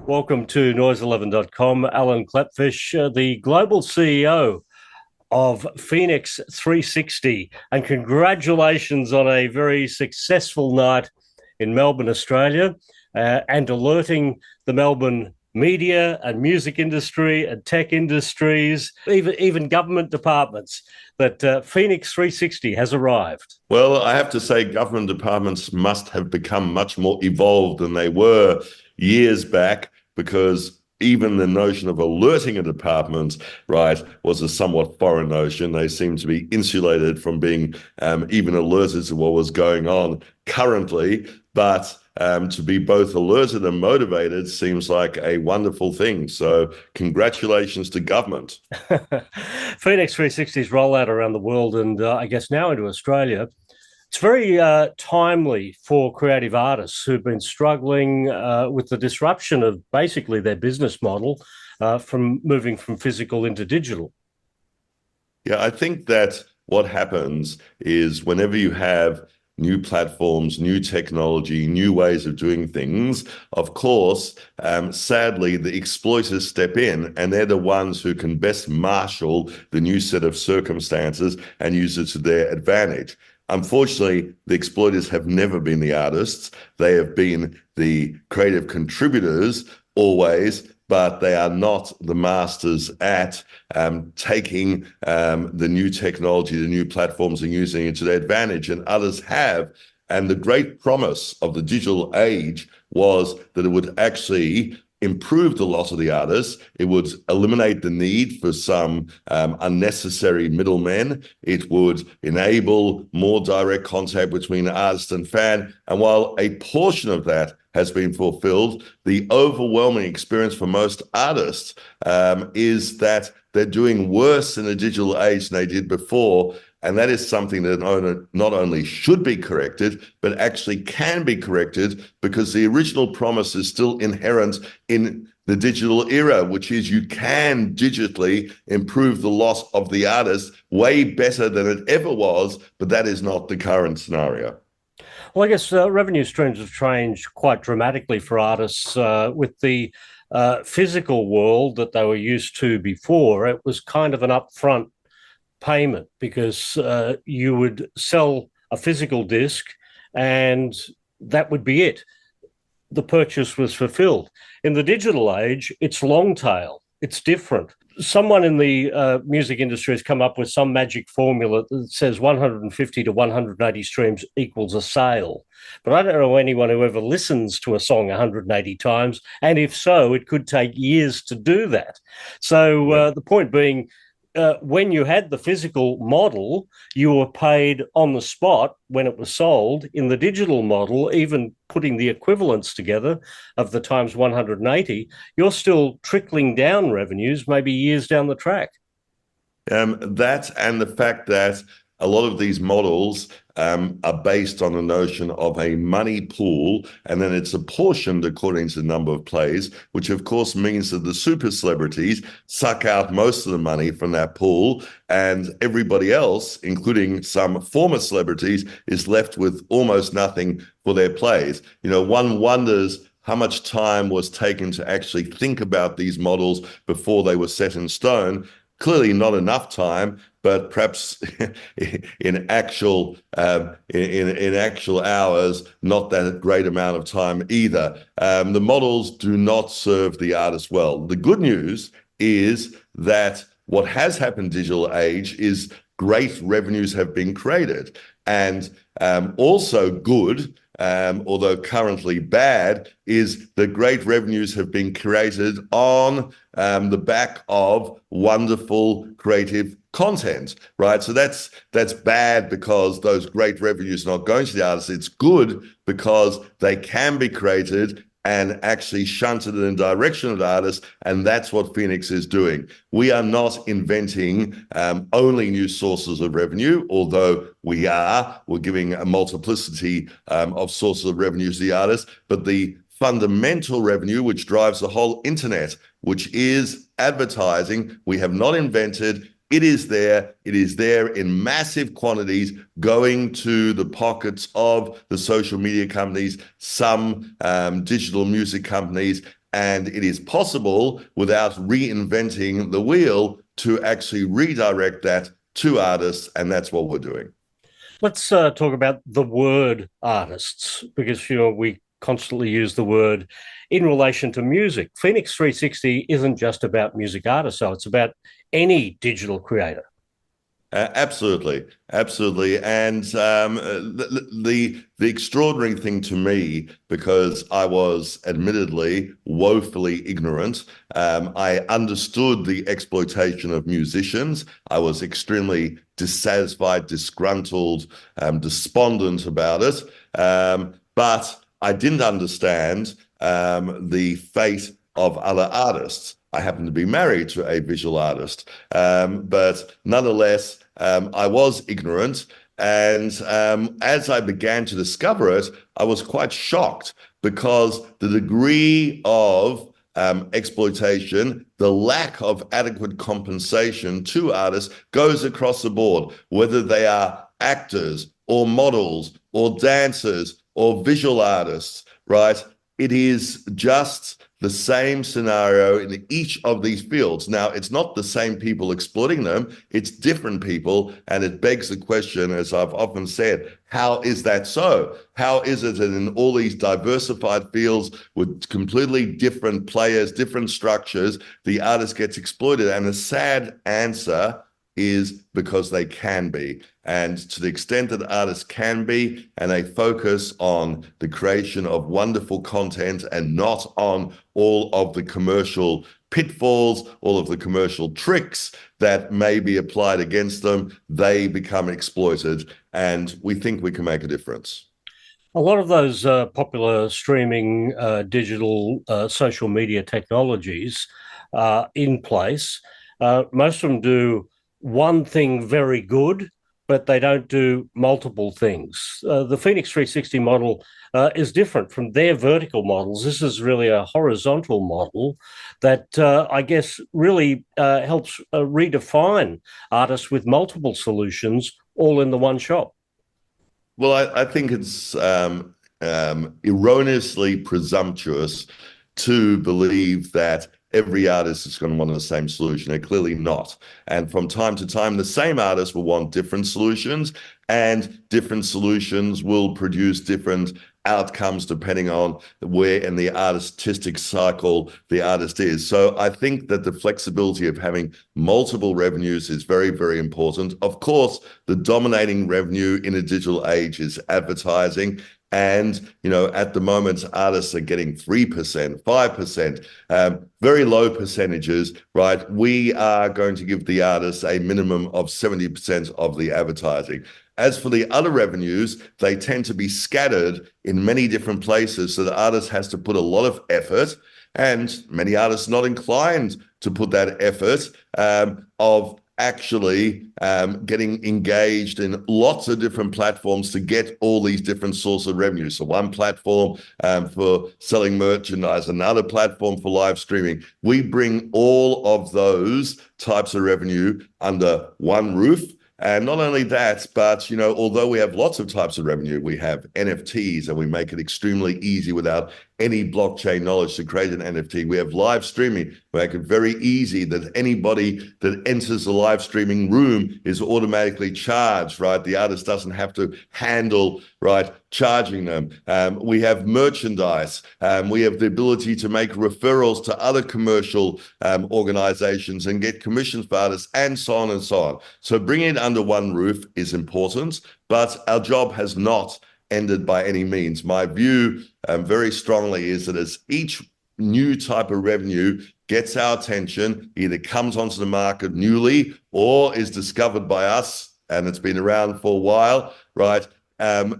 Welcome to noise11.com. Allan Klepfisz, the global CEO of FENIX360, and congratulations on a very successful night in Melbourne, Australia, and alerting the Melbourne media and music industry and tech industries, even government departments, that FENIX360 has arrived. Well, I have to say government departments must have become much more evolved than they were years back, because even the notion of alerting a department, right, was a somewhat foreign notion. They seem to be insulated from being even alerted to what was going on currently. But to be both alerted and motivated seems like a wonderful thing. So congratulations to government. FENIX360's rollout around the world, and I guess now into Australia, it's very timely for creative artists who've been struggling with the disruption of basically their business model from moving from physical into digital. Yeah, I think that what happens is whenever you have new platforms, new technology, new ways of doing things, of course, sadly, the exploiters step in, and they're the ones who can best marshal the new set of circumstances and use it to their advantage. Unfortunately, the exploiters have never been the artists. They have been the creative contributors always, but they are not the masters at taking the new technology, the new platforms, and using it to their advantage, and others have. And the great promise of the digital age was that it would actually improve the lot of the artists. It would eliminate the need for some unnecessary middlemen. It would enable more direct contact between artist and fan. And while a portion of that has been fulfilled, the overwhelming experience for most artists is that they're doing worse in the digital age than they did before. And that is something that not only should be corrected, but actually can be corrected, because the original promise is still inherent in the digital era, which is you can digitally improve the loss of the artist way better than it ever was, but that is not the current scenario. Well, I guess revenue streams have changed quite dramatically for artists with the physical world that they were used to before. It was kind of an upfront payment, because you would sell a physical disc and that would be it. The purchase was fulfilled. In the digital age, it's long tail. It's different. Someone in the music industry has come up with some magic formula that says 150 to 180 streams equals a sale. But I don't know anyone who ever listens to a song 180 times. And if so, it could take years to do that. So the point being, when you had the physical model, you were paid on the spot when it was sold. In the digital model, even putting the equivalents together of the times 180, you're still trickling down revenues maybe years down the track. That and the fact that a lot of these models are based on the notion of a money pool, and then it's apportioned according to the number of plays, which of course means that the super celebrities suck out most of the money from that pool, and everybody else, including some former celebrities, is left with almost nothing for their plays. You know, one wonders how much time was taken to actually think about these models before they were set in stone. Clearly not enough time, but perhaps in actual hours, not that great amount of time either. The models do not serve the artist well. The good news is that what has happened in digital age is great revenues have been created, and also good, although currently bad, is that great revenues have been created on the back of wonderful creative content, right? So that's bad because those great revenues are not going to the artists. It's good because they can be created and actually shunted in the direction of the artists, and that's what FENIX is doing. We are not inventing only new sources of revenue, although we're giving a multiplicity of sources of revenue to the artists, but the fundamental revenue, which drives the whole internet, which is advertising, we have not invented. It is there. It is there in massive quantities going to the pockets of the social media companies, some digital music companies, and it is possible without reinventing the wheel to actually redirect that to artists, and that's what we're doing. Let's talk about the word artists, because we constantly use the word in relation to music. FENIX360 isn't just about music artists, so it's about any digital creator. Absolutely, absolutely, and the extraordinary thing to me, because I was admittedly woefully ignorant, I understood the exploitation of musicians. I was extremely dissatisfied, disgruntled, despondent about it, but I didn't understand the fate of other artists. I happen to be married to a visual artist, but nonetheless, I was ignorant. And as I began to discover it, I was quite shocked because the degree of exploitation, the lack of adequate compensation to artists goes across the board, whether they are actors or models or dancers or visual artists, right? It is just the same scenario in each of these fields. Now, it's not the same people exploiting them, it's different people. And it begs the question, as I've often said, how is that so? How is it that in all these diversified fields with completely different players, different structures, the artist gets exploited? And the sad answer is because they can be. And to the extent that artists can be, and they focus on the creation of wonderful content and not on all of the commercial pitfalls, all of the commercial tricks that may be applied against them, they become exploited. And we think we can make a difference. A lot of those popular streaming digital social media technologies are in place. Most of them do one thing very good, but they don't do multiple things. The FENIX360 model is different from their vertical models. This is really a horizontal model that I guess really helps redefine artists with multiple solutions all in the one shop. Well, I think it's erroneously presumptuous to believe that every artist is going to want the same solution. They're clearly not. And from time to time, the same artist will want different solutions, and different solutions will produce different outcomes depending on where in the artistic cycle the artist is. So I think that the flexibility of having multiple revenues is very, very important. Of course, the dominating revenue in a digital age is advertising. And, at the moment, artists are getting 3%, 5%, very low percentages, right? We are going to give the artists a minimum of 70% of the advertising. As for the other revenues, they tend to be scattered in many different places. So the artist has to put a lot of effort, and many artists not inclined to put that effort of actually getting engaged in lots of different platforms to get all these different sources of revenue. So one platform for selling merchandise, another platform for live streaming. We bring all of those types of revenue under one roof. And not only that, but, although we have lots of types of revenue, we have NFTs, and we make it extremely easy without any blockchain knowledge to create an NFT. We have live streaming. We make it very easy that anybody that enters the live streaming room is automatically charged, right? The artist doesn't have to handle, right, charging them. We have merchandise. We have the ability to make referrals to other commercial organizations and get commissions for artists, and so on and so on. So bringing it under one roof is important, but our job has not ended by any means. My view very strongly is that as each new type of revenue gets our attention, either comes onto the market newly or is discovered by us, and it's been around for a while, right?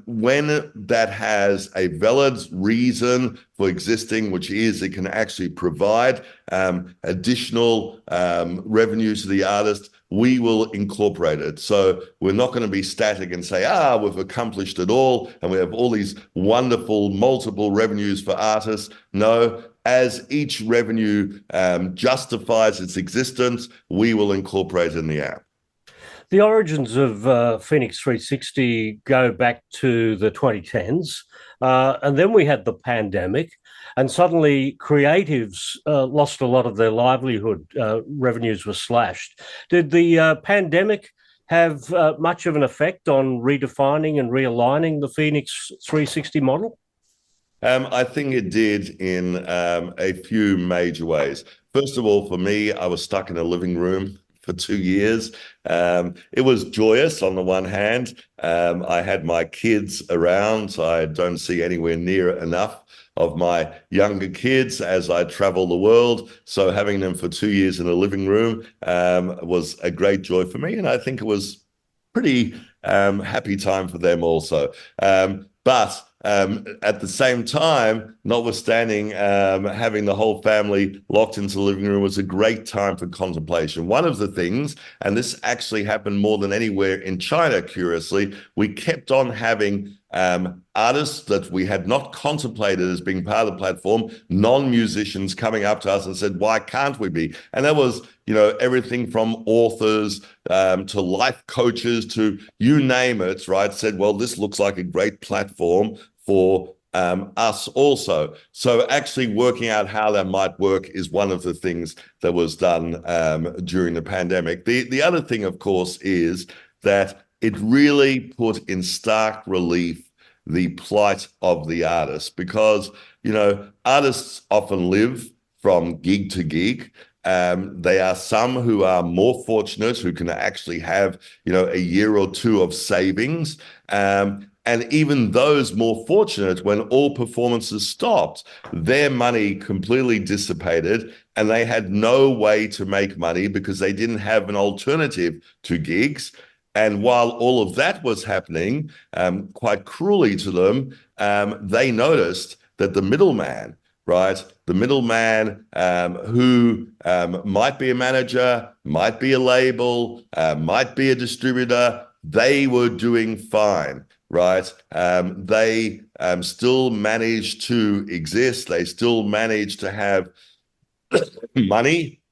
When that has a valid reason for existing, which is it can actually provide additional revenue to the artist, we will incorporate it. So we're not going to be static and say, we've accomplished it all and we have all these wonderful multiple revenues for artists. No, as each revenue justifies its existence, we will incorporate it in the app. The origins of Phoenix 360 go back to the 2010s, and then we had the pandemic, and suddenly creatives lost a lot of their livelihood. Revenues were slashed. Did the pandemic have much of an effect on redefining and realigning the Phoenix 360 model? I think it did in a few major ways. First of all, for me, I was stuck in a living room for 2 years. It was joyous on the one hand. I had my kids around. I don't see anywhere near enough of my younger kids as I travel the world. So having them for 2 years in a living room was a great joy for me. And I think it was pretty happy time for them also. But at the same time, notwithstanding having the whole family locked into the living room was a great time for contemplation. One of the things, and this actually happened more than anywhere in China, curiously, we kept on having artists that we had not contemplated as being part of the platform, non-musicians coming up to us and said, why can't we be? And that was, everything from authors to life coaches to you name it, right? Said, well, this looks like a great platform for us also. So actually working out how that might work is one of the things that was done during the pandemic. The other thing, of course, is that it really put in stark relief the plight of the artist because, artists often live from gig to gig. They are some who are more fortunate, who can actually have, a year or two of savings. And even those more fortunate, when all performances stopped, their money completely dissipated and they had no way to make money because they didn't have an alternative to gigs. And while all of that was happening, quite cruelly to them, they noticed that the middleman, right? The middleman who might be a manager, might be a label, might be a distributor, they were doing fine, right? They still managed to exist. They still managed to have money,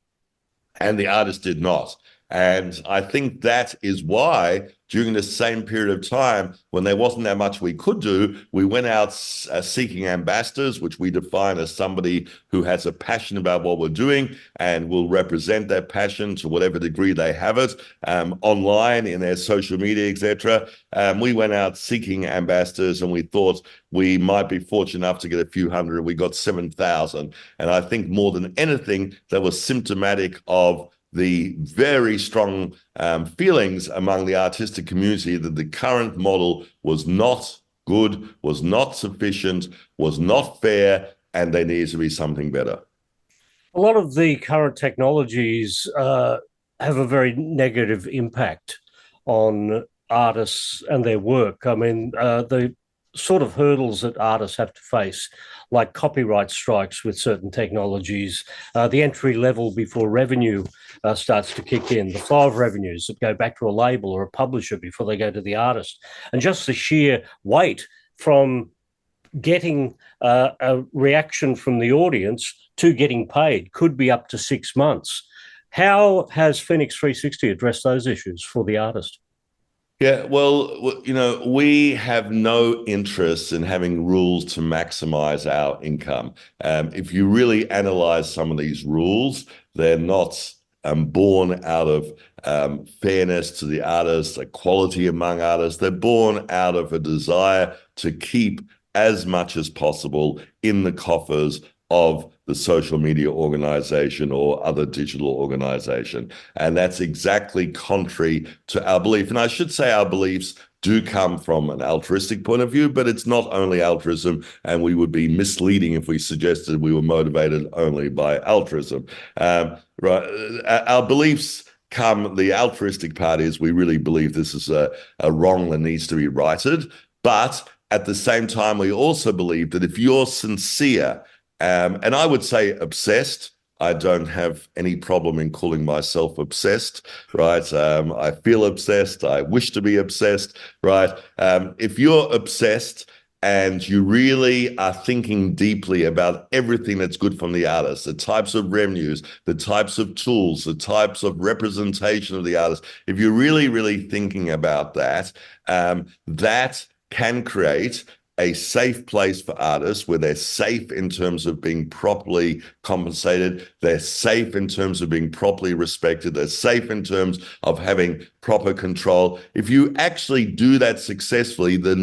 and the artist did not. And I think that is why during the same period of time, when there wasn't that much we could do, we went out seeking ambassadors, which we define as somebody who has a passion about what we're doing and will represent that passion to whatever degree they have it, online, in their social media, etc. We went out seeking ambassadors and we thought we might be fortunate enough to get a few hundred. We got 7,000. And I think more than anything, that was symptomatic of the very strong feelings among the artistic community that the current model was not good, was not sufficient, was not fair, and there needs to be something better. A lot of the current technologies have a very negative impact on artists and their work. I mean, the sort of hurdles that artists have to face, like copyright strikes with certain technologies, the entry level before revenue starts to kick in, the flow of revenues that go back to a label or a publisher before they go to the artist, and just the sheer wait from getting a reaction from the audience to getting paid could be up to 6 months. How has Phoenix 360 addressed those issues for the artist? Yeah, well, we have no interest in having rules to maximize our income. If you really analyze some of these rules, they're not born out of fairness to the artists, equality among artists. They're born out of a desire to keep as much as possible in the coffers of the social media organization or other digital organization. And that's exactly contrary to our belief. And I should say our beliefs do come from an altruistic point of view, but it's not only altruism, and we would be misleading if we suggested we were motivated only by altruism. Right? Our beliefs come, the altruistic part is we really believe this is a wrong that needs to be righted. But at the same time, we also believe that if you're sincere, and I would say obsessed, I don't have any problem in calling myself obsessed, right? I feel obsessed. I wish to be obsessed, right? If you're obsessed and you really are thinking deeply about everything that's good from the artist, the types of revenues, the types of tools, the types of representation of the artist, if you're really, really thinking about that, that can create a safe place for artists where they're safe in terms of being properly compensated, they're safe in terms of being properly respected, they're safe in terms of having proper control. If you actually do that successfully, the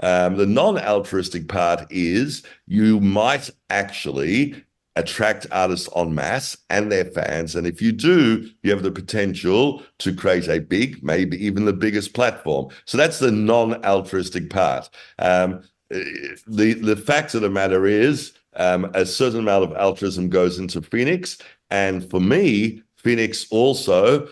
non-altruistic part is you might actually attract artists en masse and their fans. And if you do, you have the potential to create a big, maybe even the biggest platform. So that's the non-altruistic part. The fact of the matter is, a certain amount of altruism goes into FENIX. And for me, FENIX also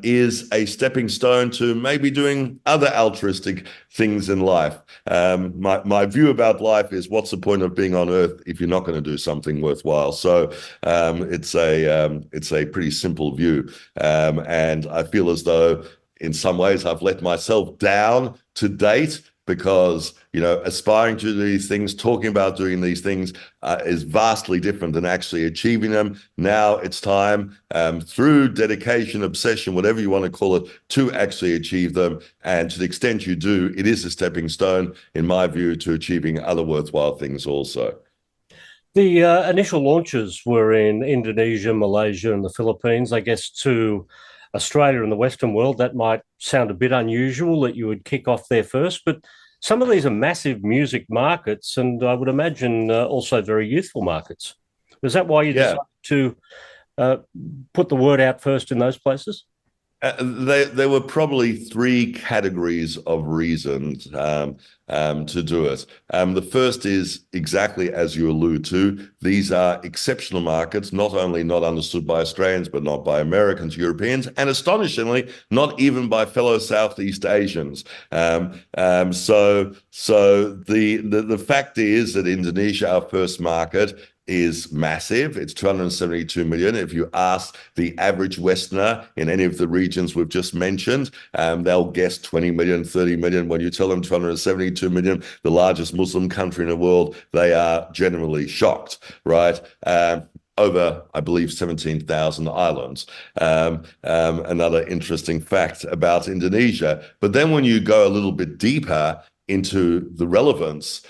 is a stepping stone to maybe doing other altruistic things in life. My view about life is, what's the point of being on Earth if you're not going to do something worthwhile? So it's a pretty simple view, and I feel as though in some ways I've let myself down to date, because, aspiring to do these things, talking about doing these things is vastly different than actually achieving them. Now it's time, through dedication, obsession, whatever you want to call it, to actually achieve them. And to the extent you do, it is a stepping stone, in my view, to achieving other worthwhile things also. The initial launches were in Indonesia, Malaysia, and the Philippines. I guess to Australia and the Western world, that might sound a bit unusual that you would kick off there first, but some of these are massive music markets, and I would imagine also very youthful markets. Was that why you Yeah. decided to uh, put the word out first in those places? There were probably three categories of reasons to do it. The first is exactly as you allude to. These are exceptional markets, not only not understood by Australians, but not by Americans, Europeans, and astonishingly, not even by fellow Southeast Asians. So the fact is that Indonesia, our first market, is massive. It's 272 million. If you ask the average Westerner in any of the regions we've just mentioned, they'll guess 20 million, 30 million. When you tell them 272 million, the largest Muslim country in the world, they are generally shocked, right? Over, I believe, 17,000 islands. Another interesting fact about Indonesia. But then when you go a little bit deeper into the relevance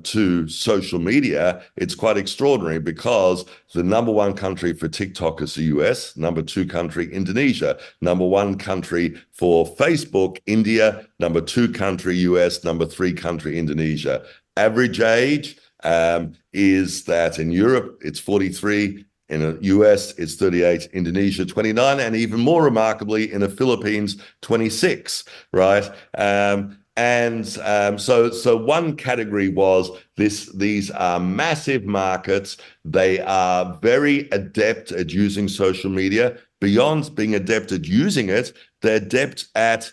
to social media, it's quite extraordinary, because the number one country for TikTok is the US, number two country, Indonesia, number one country for Facebook, India, number two country, US, number three country, Indonesia. Average age is that in Europe, it's 43. In the US, it's 38, Indonesia, 29, and even more remarkably, in the Philippines, 26, right? So one category was these are massive markets. They are very adept at using social media. Beyond being adept at using it, they're adept at,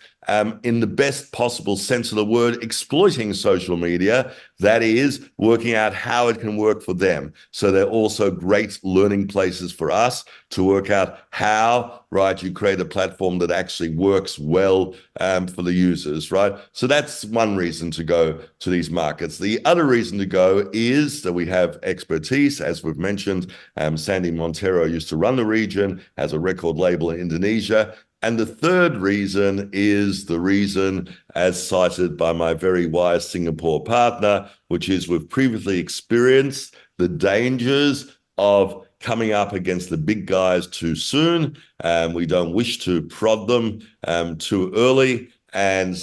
in the best possible sense of the word, exploiting social media. That is, working out how it can work for them. So they're also great learning places for us to work out how, right, you create a platform that actually works well for the users, right? So that's one reason to go to these markets. The other reason to go is that we have expertise, as we've mentioned. Sandy Monteiro used to run the region, has a record label in Indonesia. And the third reason is the reason, as cited by my very wise Singapore partner, which is we've previously experienced the dangers of coming up against the big guys too soon. We don't wish to prod them too early. And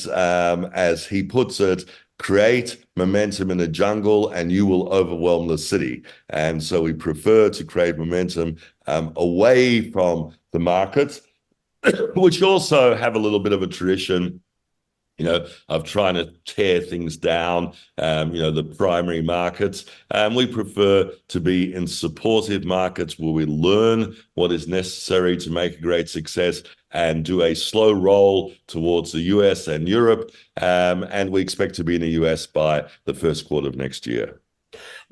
as he puts it, create momentum in the jungle and you will overwhelm the city. And so we prefer to create momentum away from the markets, which also have a little bit of a tradition, of trying to tear things down, the primary markets. We prefer to be in supportive markets where we learn what is necessary to make a great success and do a slow roll towards the US and Europe. And we expect to be in the US by the first quarter of next year.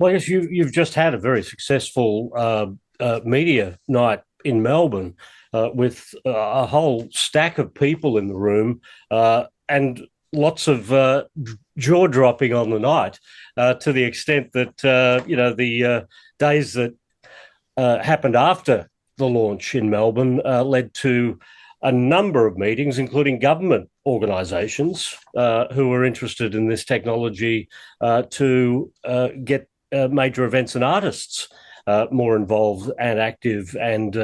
Well, I guess you've just had a very successful media night in Melbourne with a whole stack of people in the room. And lots of jaw dropping on the night, to the extent that the days that happened after the launch in Melbourne led to a number of meetings, including government organisations who were interested in this technology to get major events and artists more involved and active and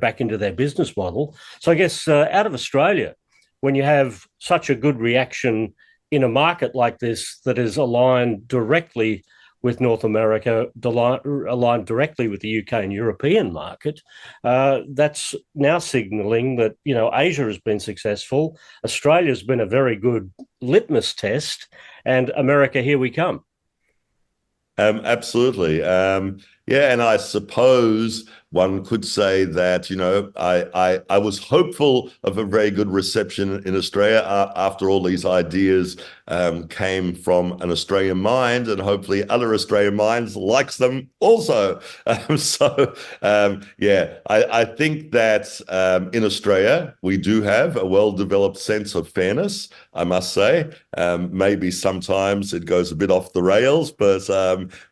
back into their business model. So I guess out of Australia, when you have such a good reaction in a market like this that is aligned directly with North America, aligned directly with the UK and European market, that's now signalling that Asia has been successful, Australia's been a very good litmus test, and America, here we come. Absolutely. Yeah, and I suppose one could say that, I was hopeful of a very good reception in Australia after all these ideas came from an Australian mind, and hopefully other Australian minds likes them also. Yeah, I think that in Australia, we do have a well-developed sense of fairness, I must say. Maybe sometimes it goes a bit off the rails, but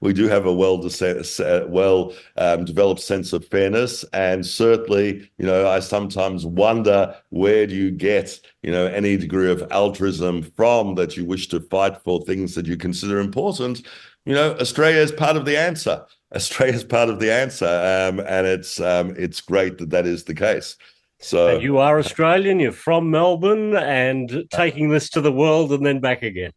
we do have a well-developed sense of fairness. And certainly, I sometimes wonder, where do you get, any degree of altruism from that you wish to fight for things that you consider important? Australia is part of the answer. Australia is part of the answer, and it's great that that is the case. So, and you are Australian, you're from Melbourne, and taking this to the world and then back again.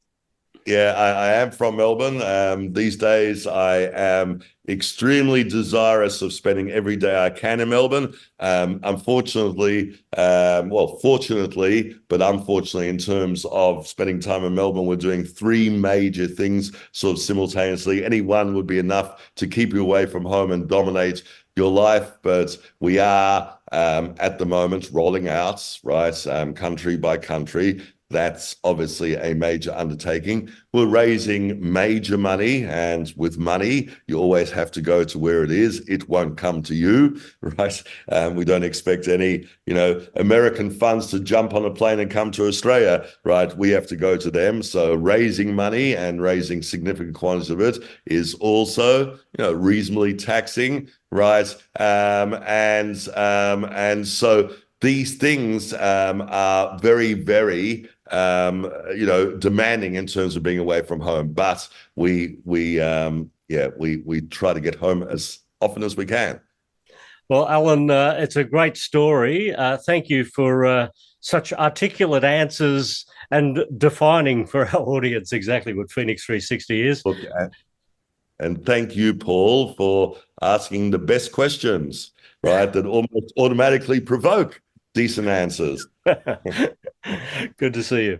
Yeah, I am from Melbourne. These days, I am extremely desirous of spending every day I can in Melbourne. Unfortunately, fortunately, but unfortunately, in terms of spending time in Melbourne, we're doing three major things sort of simultaneously. Any one would be enough to keep you away from home and dominate your life, but we are at the moment rolling out, right, country by country. That's obviously a major undertaking. We're raising major money, and with money, you always have to go to where it is. It won't come to you, right? We don't expect any, American funds to jump on a plane and come to Australia, right? We have to go to them. So raising money and raising significant quantities of it is also, reasonably taxing, right? And so these things are very, very demanding in terms of being away from home, but we try to get home as often as we can. Well, Allan, it's a great story. Thank you for such articulate answers and defining for our audience exactly what FENIX360 is. Look, and thank you, Paul, for asking the best questions, right, that almost automatically provoke decent answers. Good to see you.